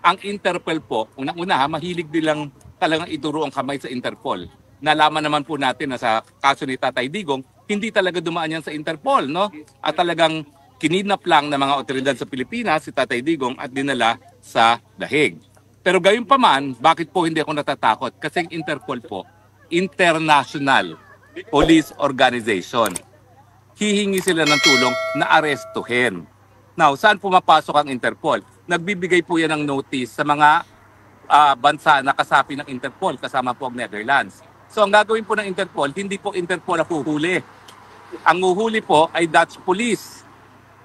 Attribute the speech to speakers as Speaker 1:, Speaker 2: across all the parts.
Speaker 1: Ang Interpol po, unang-una mahilig din lang talagang ituro ang kamay sa Interpol. Nalaman naman po natin na sa kaso ni Tatay Digong, hindi talaga dumaan yan sa Interpol, no? At talagang kinidnap lang ng mga otoridad sa Pilipinas si Tatay Digong at dinala sa dahig. Pero gayon pa man, bakit po hindi ako natatakot? Kasi ang Interpol po, international police organization. Hihingi sila ng tulong na arestuhin. Now, saan pumapasok ang Interpol? Nagbibigay po yan ng notice sa mga bansa na kasapi ng Interpol, kasama po ang Netherlands. So ang gagawin po ng Interpol, hindi po Interpol ang huhuli. Ang huhuli po ay Dutch police.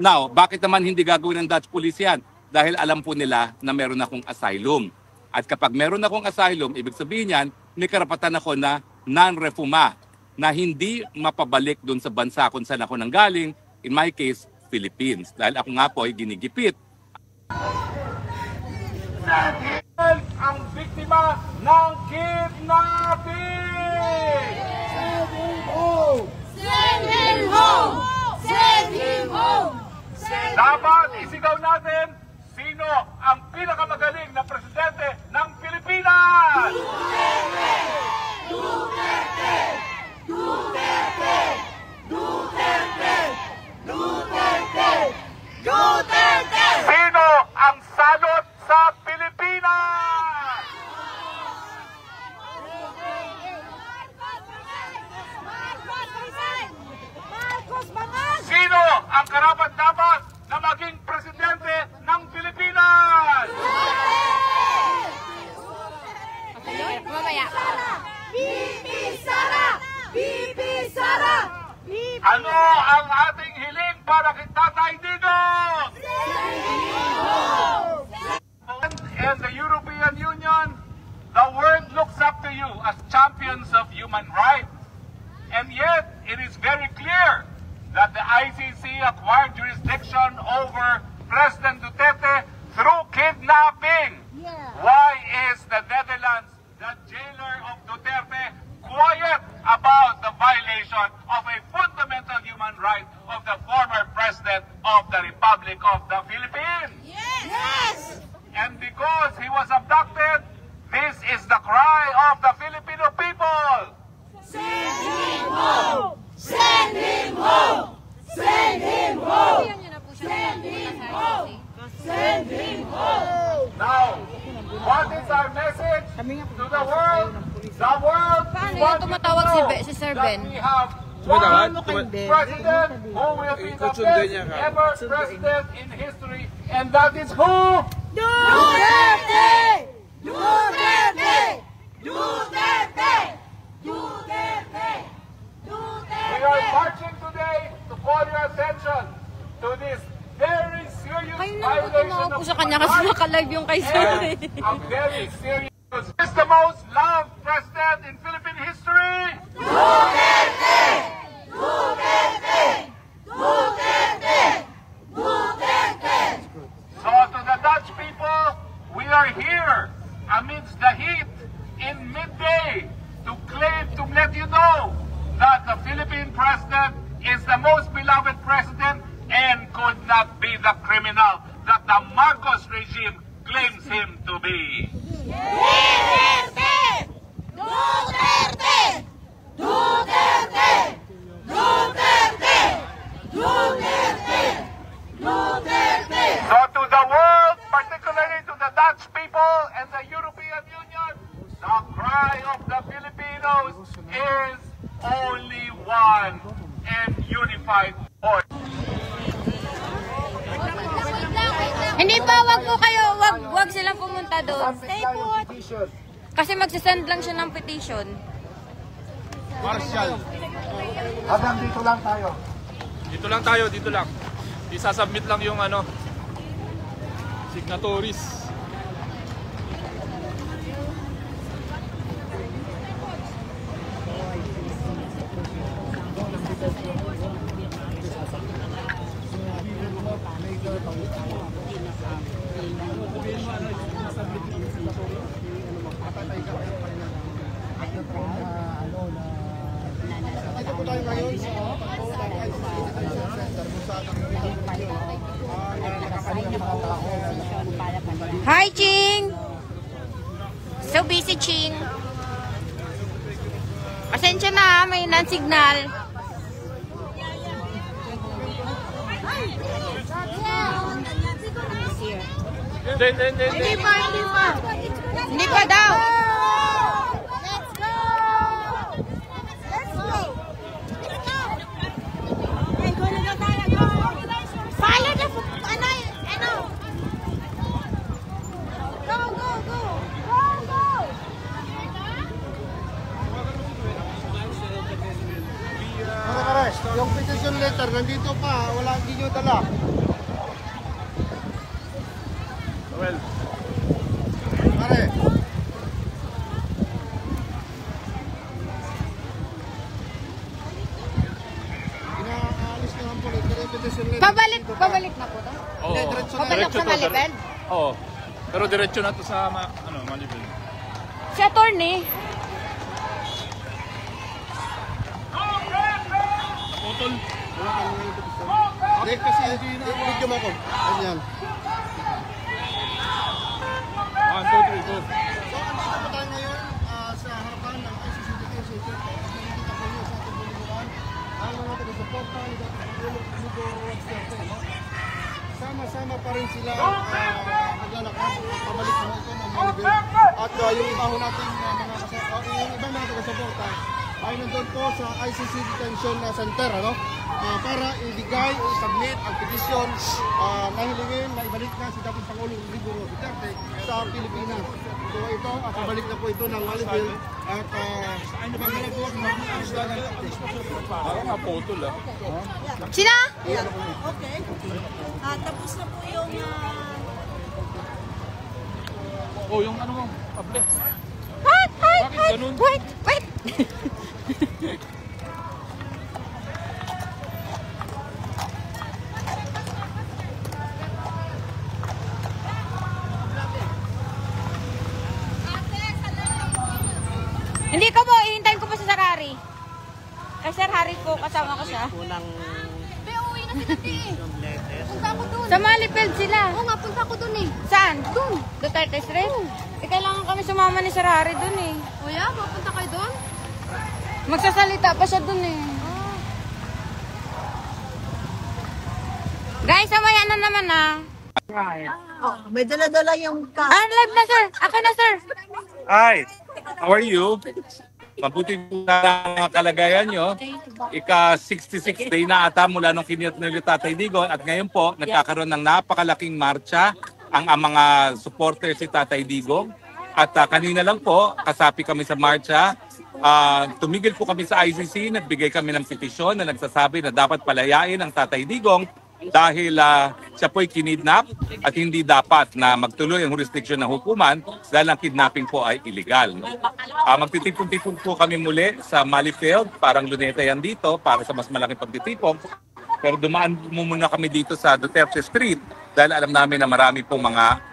Speaker 1: Now, bakit naman hindi gagawin ng Dutch police yan? Dahil alam po nila na meron akong asylum. At kapag meron akong asylum, ibig sabihin yan, may karapatan ako na non-refuma, na hindi mapabalik doon sa bansa kung saan ako nanggaling, in my case, Philippines. Dahil ako nga po ay ginigipit. Ang biktima ng kidnapping!
Speaker 2: Send him home! Send him home! Send him home!
Speaker 1: Dapat isigaw natin sino ang pinakamagaling na presidente ng Pilipinas!
Speaker 2: Duterte! Duterte! Duterte! Duterte! Duterte! Duterte!
Speaker 1: Sino ang salot sa Pilipinas? Sino ang karapat-dapat na maging presidente ng Pilipinas?
Speaker 2: Mamaya. BP Sara! BP Sara!
Speaker 1: Ano ang ating hiling para kay Tatay Digong? And the European Union, the world looks up to you as champions of human rights. And yet, it is very clear that the ICC acquired jurisdiction over President Duterte through kidnapping. Why is the Netherlands, the jailer of Duterte, quiet about the violation of a fundamental human right of the former President of the Republic of the Philippines?
Speaker 2: Yes!
Speaker 1: And because he was abducted, this is the cry of the Filipino people.
Speaker 2: Send him home! Send him home! Send him home! Send him home! Send him home!
Speaker 1: Now, what is our message to the world? The world
Speaker 3: Paano
Speaker 1: wants
Speaker 3: yung tumatawag
Speaker 1: to know
Speaker 3: si Sir
Speaker 1: that
Speaker 3: Ben?
Speaker 1: we have one president who will be the best ever president in history, and that is who?
Speaker 2: Duterte! Duterte! Duterte! Duterte!
Speaker 1: We are marching today to call your attention to this very serious
Speaker 3: Kayo na naman
Speaker 1: violation
Speaker 3: tumawag
Speaker 1: of
Speaker 3: po sa kanya
Speaker 1: human
Speaker 3: kasi
Speaker 1: rights
Speaker 3: naka-live yung kay Sir.
Speaker 1: and a very serious. Is the most loved president in Philippine history?
Speaker 2: Duterte! Duterte! Duterte! Duterte!
Speaker 1: So to the Dutch people, we are here amidst the heat in midday to claim, to let you know that the Philippine president is the most beloved president and could not be the criminal that the Marcos regime claims him to be.
Speaker 2: Duterte! Duterte! Duterte! Duterte! Duterte! Duterte!
Speaker 1: So to the world, particularly to the Dutch people and the European Union, the cry of the Filipinos is only one and unified voice.
Speaker 3: Hindi pa, wag po kayo, wag silang pumunta doon. Stay put. Kasi magsisend lang siya ng petition.
Speaker 4: Marshall.
Speaker 5: Hanggang dito lang tayo.
Speaker 4: Dito lang tayo, dito lang. Isasubmit lang yung ano, signatories.
Speaker 3: Ha? Ching! So busy, Ching. Pasensya na, may non-signal. Hindi pa daw.
Speaker 2: Let's go! Let's go! Hey, go na daw tayo, go! Follow the, ano? Go, go, go! Go, go!
Speaker 5: Mga kares, yung petition letter, nandito pa, wala, hindi nyo dala.
Speaker 4: Well,
Speaker 5: Pare, inaalis na lang po, pero yung petition letter.
Speaker 3: Pabalik na po to.
Speaker 4: oo.
Speaker 5: Diretso na.
Speaker 3: Pabalik
Speaker 4: Diretso
Speaker 3: sa
Speaker 4: to,
Speaker 3: Malibel.
Speaker 4: Oo. Pero diretso na to sa Malibel.
Speaker 3: Si attorney.
Speaker 4: Putol.
Speaker 5: Wala ka lang yung petition. Hindi, kasi hindi na, video mo ko. Ganyan.
Speaker 4: 1, 2, 3, go.
Speaker 5: So, andito po tayo ngayon sa harapan ng ICCDT City. Nakikita po niyo sa ating bulungan ang mga taga-suporta ni Dr. Hugo Duterte. Sama-sama pa rin sila naglalakas pabalik na ito ng Malibel. At yung iba ho natin yung ibang mga taga-suporta ay nandun po sa ICC Detention Center, ano? Para ibigay o submit ang petisyon na hilingin na ibalik na si dating Pangulong Rodrigo Duterte sa Pilipinas. So ito, pabalik na po ito ng Malibel at magdala po ang mga isla ng
Speaker 4: Parang nga putol ah.
Speaker 3: Sina?
Speaker 2: Okay. Tapos na po yung...
Speaker 4: Oh, yung ano mo, pable. Bakit ganun?
Speaker 3: Wait! Hindi ko po, ihintayin ko po si Sir Harry. Kay Sir Harry po, kasama ko siya.
Speaker 2: Be, uwi na sila, te. Punta ako dun.
Speaker 3: Sa Malipel sila.
Speaker 2: Oo nga, punta ako dun eh.
Speaker 3: Saan? Doon. Duterte Street? Kailangan kami sumama ni Sir Harry dun eh.
Speaker 2: Kuya, mapunta kayo dun?
Speaker 3: Magsasalita pa siya dun eh. Guys, samaya na naman ah.
Speaker 2: May dala-dala yung
Speaker 3: Live na sir. Akin na sir.
Speaker 1: Hi, how are you? Mabuti po na ang kalagayan nyo. Ika-66 day na ata mula nung kiniyot nyo yung Tatay Digong at ngayon po nagkakaroon ng napakalaking marcha ang mga supporters si Tatay Digong. At kanina lang po, kasapi kami sa marcha. Tumigil po kami sa ICC, nagbigay kami ng petisyon na nagsasabi na dapat palayain ang Tatay Digong dahil siya po'y kinidnap at hindi dapat na magtuloy ang jurisdiction ng hukuman dahil ang kidnapping po ay illegal. Magtitipon-tipon po kami muli sa Malifield, parang luneta yan dito para sa mas malaking pagtitipon. Pero dumaan muna kami dito sa Duterte Street dahil alam namin na marami pong mga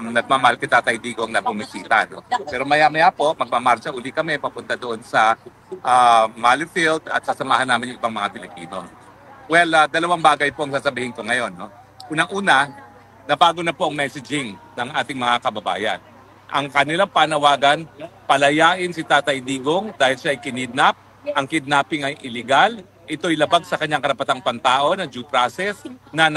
Speaker 1: nagmamahal kay Tatay Digong na bumisita. No? Pero maya-maya po, magmamarsya uli kami papunta doon sa Malifield at sasamahan namin yung ibang mga Pilipino. Well, dalawang bagay po ang sasabihin ko ngayon. No? Unang-una, nabago na po ang messaging ng ating mga kababayan. Ang kanilang panawagan, palayain si Tatay Digong dahil siya ay kinidnap. Ang kidnapping ay illegal. Ito'y labag sa kanyang karapatang pantao na due process na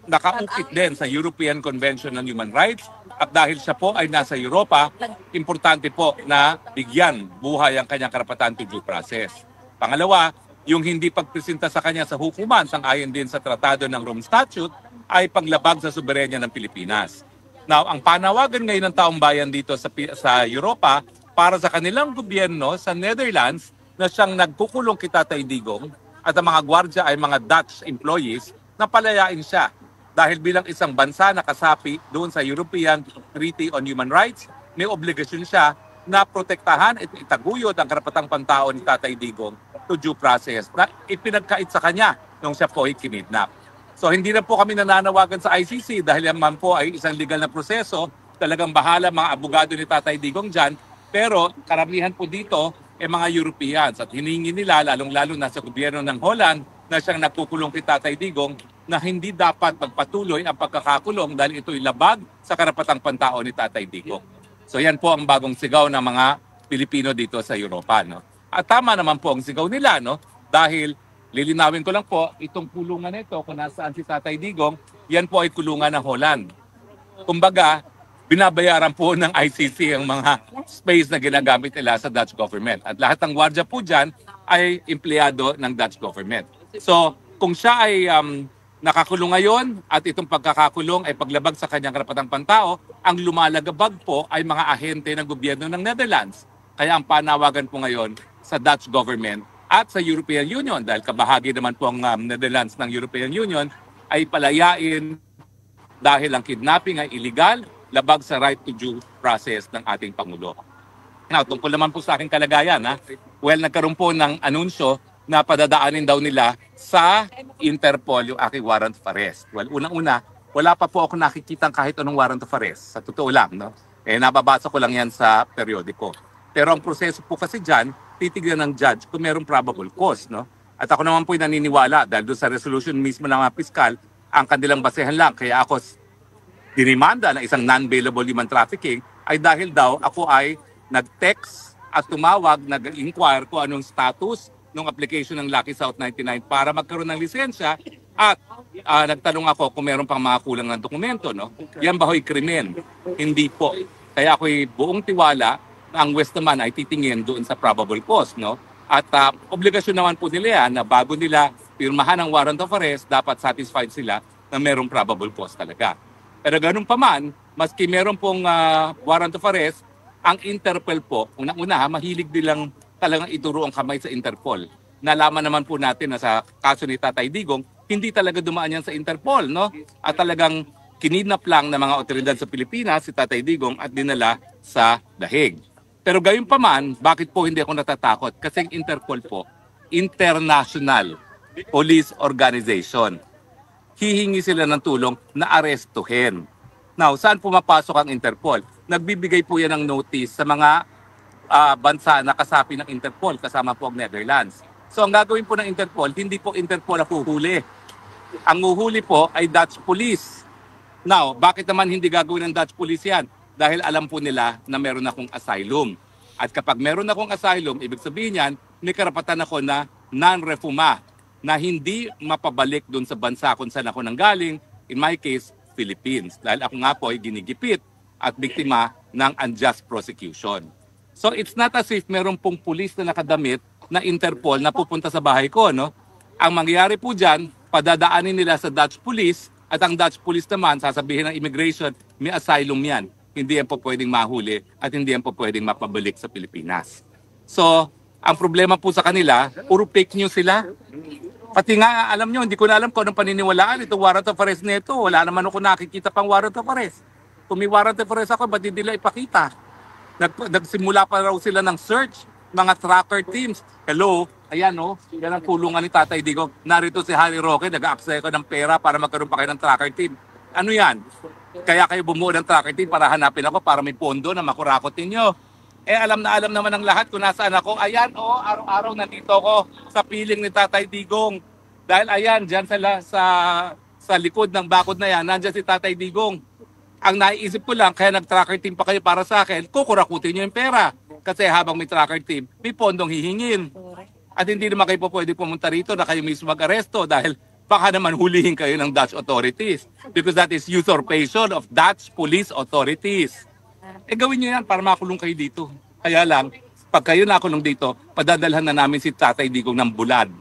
Speaker 1: nakaukit din sa European Convention on Human Rights. At dahil siya po ay nasa Europa, importante po na bigyan buhay ang kanyang karapatan to due process. Pangalawa, yung hindi pagpresenta sa kanya sa hukuman sang-ayon din sa Tratado ng Rome Statute ay paglabag sa soberenya ng Pilipinas. Now, ang panawagan ngayon ng taong bayan dito sa Europa para sa kanilang gobyerno sa Netherlands na siyang nagkukulong kay Tatay Digong at ang mga gwardya ay mga Dutch employees na palayain siya dahil bilang isang bansa na kasapi doon sa European Treaty on Human Rights, may obligasyon siya na protektahan at itaguyod ang karapatang pantao ni Tatay Digong to due process na ipinagkait sa kanya nung siya po ay kinidnap. So hindi na po kami nananawagan sa ICC dahil naman po ay isang legal na proseso. Talagang bahala mga abogado ni Tatay Digong dyan. Pero karamihan po dito ay mga Europeans at hiningi nila lalong-lalo na sa gobyerno ng Holland na siyang nagkukulong kay Tatay Digong na hindi dapat magpatuloy ang pagkakakulong dahil ito'y labag sa karapatang pantao ni Tatay Digong. So yan po ang bagong sigaw ng mga Pilipino dito sa Europa. No? At tama naman po ang sigaw nila, no? Dahil lilinawin ko lang po, itong kulungan nito kung nasaan si Tatay Digong, yan po ay kulungan ng Holland. Kumbaga, binabayaran po ng ICC ang mga space na ginagamit nila sa Dutch government. At lahat ng gwardiya po dyan ay empleyado ng Dutch government. So, kung siya ay nakakulong ngayon at itong pagkakakulong ay paglabag sa kanyang karapatang pantao, ang lumalagabag po ay mga ahente ng gobyerno ng Netherlands. Kaya ang panawagan po ngayon sa Dutch government at sa European Union, dahil kabahagi naman po ang Netherlands ng European Union, ay palayain dahil ang kidnapping ay illegal, labag sa right to due process ng ating Pangulo. Now, tungkol naman po sa aking kalagayan, well, nagkaroon po ng anunsyo na padadaanin daw nila sa Interpol yung aking warrant of arrest. Well, unang-una, wala pa po ako nakikitang kahit anong warrant of arrest. Sa totoo lang, no? Nababasa ko lang yan sa periodiko. Pero ang proseso po kasi dyan, titignan ng judge kung mayroong probable cause, no? At ako naman po'y naniniwala dahil doon sa resolution mismo ng mga piskal, ang kanilang basehan lang. Kaya ako dinimanda na isang non-bailable human trafficking ay dahil daw ako ay nag-text at tumawag, nag-inquire kung anong status ng application ng Lucky South 99 para magkaroon ng lisensya at nagtanong ako kung meron pang mga kulang ng dokumento. No? Yan ba ho'y krimen? Hindi po. Kaya ako'y buong tiwala na ang West naman ay titingin doon sa probable cause. No? At obligasyon naman po nila yan na bago nila pirmahan ang warrant of arrest, dapat satisfied sila na merong probable cause talaga. Pero ganun pa man, maski meron pong warrant of arrest, ang Interpol po, unang-una mahilig nilang talagang ituro ang kamay sa Interpol. Nalaman naman po natin na sa kaso ni Tatay Digong, hindi talaga dumaan yan sa Interpol, no? At talagang kinidnap lang ng mga otoridad sa Pilipinas si Tatay Digong at dinala sa The Hague. Pero gayon pa man, bakit po hindi ako natatakot? Kasi ang Interpol po, international police organization. Hihingi sila ng tulong na arestuhin. Now, saan pumapasok ang Interpol? Nagbibigay po yan ng notice sa mga bansa na kasapi ng Interpol, kasama po ang Netherlands. So ang gagawin po ng Interpol, hindi po Interpol ang huhuli. Ang huhuli po ay Dutch Police. Now, bakit naman hindi gagawin ng Dutch Police yan? Dahil alam po nila na meron akong asylum. At kapag meron akong asylum, ibig sabihin yan, may karapatan ako na non-refuma, na hindi mapabalik doon sa bansa kung saan ako nanggaling, in my case, Philippines. Dahil ako nga po ay ginigipit at biktima ng unjust prosecution. So it's not as if meron pong pulis na nakadamit na Interpol na pupunta sa bahay ko, no? Ang mangyayari po dyan, padadaanin nila sa Dutch Police at ang Dutch Police naman, sasabihin ng immigration, may asylum yan. Hindi yan po pwedeng mahuli at hindi yan po pwedeng mapabalik sa Pilipinas. So, ang problema po sa kanila, puro fake news sila. Pati nga, alam nyo, hindi ko na alam kung anong paniniwalaan itong warrant of arrest nito. Wala naman ako nakikita pang warrant of arrest. Kung may warrant of arrest ako, ba't hindi nila ipakita? Nagsimula pa raw sila ng search, mga tracker teams. Hello, ayan o, yan ang kulungan ni Tatay Digong. Narito si Harry Roque, nag-a-apply ko ng pera para magkaroon pa kayo ng tracker team. Ano yan? Kaya kayo bumuo ng tracker team para hanapin ako para may pondo na makurakot ninyo. Alam naman ng lahat kung nasaan ako. Ayan o, araw-araw nandito ako sa piling ni Tatay Digong. Dahil ayan, dyan sa likod ng bakod na yan, nandyan si Tatay Digong. Ang naiisip ko lang, kaya nag-tracker team pa kayo para sa akin, kukurakutin nyo yung pera. Kasi habang may tracker team, may pondong hihingin. At hindi naman kayo po pwede pumunta rito na kayo mismo mag-aresto dahil baka naman hulihin kayo ng Dutch authorities. Because that is usurpation of Dutch police authorities. Gawin nyo yan para makulong kayo dito. Kaya lang, pag kayo nakulong dito, padadalhan na namin si Tatay Digong ng bulad.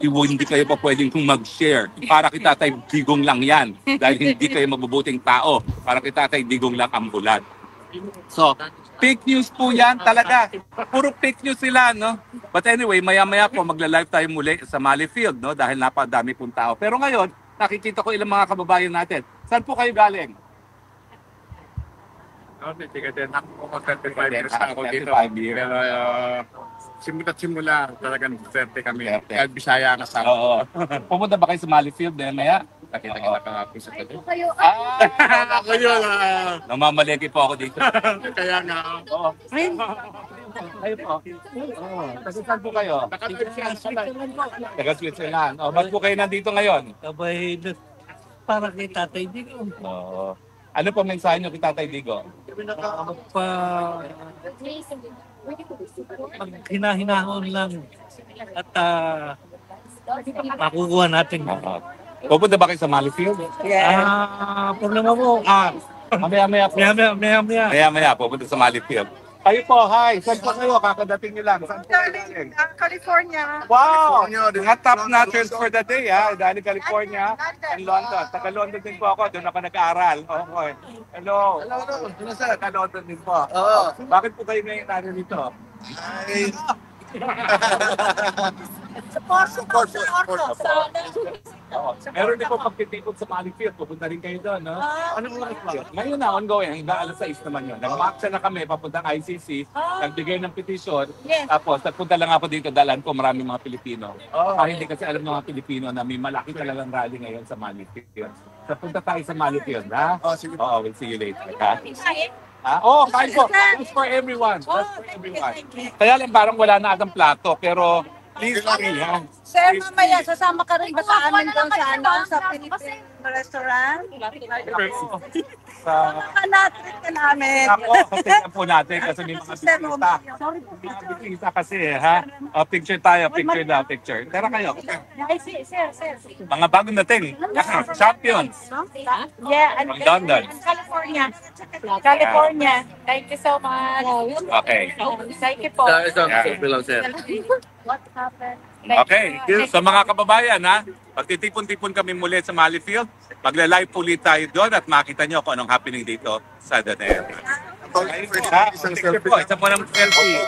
Speaker 1: Hindi kayo pa pwedeng mag-share. Para kay Tatay Digong lang yan. Dahil hindi kayo mabubuting tao. Para kay Tatay Digong lang ang bulad. So, fake news po yan talaga. Puro fake news sila, no? But anyway, maya-maya po magla-live tayo muli sa Mali Field, no? Dahil napadami pong tao. Pero ngayon, nakikita ko ilang mga kababayan natin. Saan po kayo galing?
Speaker 4: Ako 35 years na ako dito.
Speaker 1: 35 years.
Speaker 4: Pero simula talagang Duterte kami. Kahit Bisaya ang kasama.
Speaker 1: Oo. Pumunta ba kayo sa Mali Field? Dahil maya?
Speaker 4: Nakita-kita ka nga po sa tabi.
Speaker 1: Ako yun. Namamalengke po ako dito.
Speaker 4: Kaya nga.
Speaker 1: Oo. Kayo po. Kasi saan po kayo? Taga Switzerland. Ba't po kayo nandito ngayon?
Speaker 6: para kay Tatay Digo.
Speaker 1: Oo. Ano po mensahe nyo kay Tatay Digo?
Speaker 6: Pa hinahinahon lang at makukuha natin.
Speaker 1: Oo. Pupunta ba kayo sa Malifield?
Speaker 6: Problema mo,
Speaker 1: Maya-maya po.
Speaker 6: maya.
Speaker 1: Maya-maya, pupunta sa Malifield. Kayo po, hi. Saan po kayo? Kakadating nyo lang. Saan po kayo galing?
Speaker 2: California.
Speaker 1: Wow! Mga top notchers for the day, ha? Dahil California and London. Taga-London din po ako. Doon ako nag-aaral. Okay. Hello. Hello, sir. Taga-London din po. Oo. Bakit po kayo ngayon narito? Ay. Support. Oo. Meron din po pagtitipon sa Malifield. Pupunta rin kayo doon, no? Anong oras ba? Ngayon na, ongoing. Hanggang alas 6 naman yun. Nag-marcha na kami, papuntang ICC. Nagbigay ng petition. Tapos, nagpunta lang ako dito. Dalan ko maraming mga Pilipino. Hindi kasi alam ng mga Pilipino na may malaki talagang rally ngayon sa Malifield. So, punta tayo sa Malifield, ha?
Speaker 5: Sige.
Speaker 1: Oo, we'll see you later, ha? Oo, kain po. That's for everyone. That's for everyone. Kaya lang parang wala na atang plato, pero please free, ha?
Speaker 2: Sir, mamaya sasama ka rin ba sa amin doon sa Philippine restaurant?
Speaker 1: Sa
Speaker 2: Nakanatrip ka namin.
Speaker 1: ako, kasi po natin kasi may mga bisita. May mga bisita kasi, ha? Picture tayo, picture daw, picture. Tara kayo.
Speaker 2: Sir.
Speaker 1: Mga bagong dating. Champions.
Speaker 2: Yeah,
Speaker 1: From London.
Speaker 2: California. California. Thank you so much.
Speaker 1: Okay.
Speaker 2: Thank you po. What happened?
Speaker 1: Okay. So mga kababayan, ha? Pagtitipon-tipon kami muli sa Malifield, magla-live ulit tayo doon at makita nyo kung anong happening dito sa Danere. Okay, ha? Picture po, isa po ng selfie.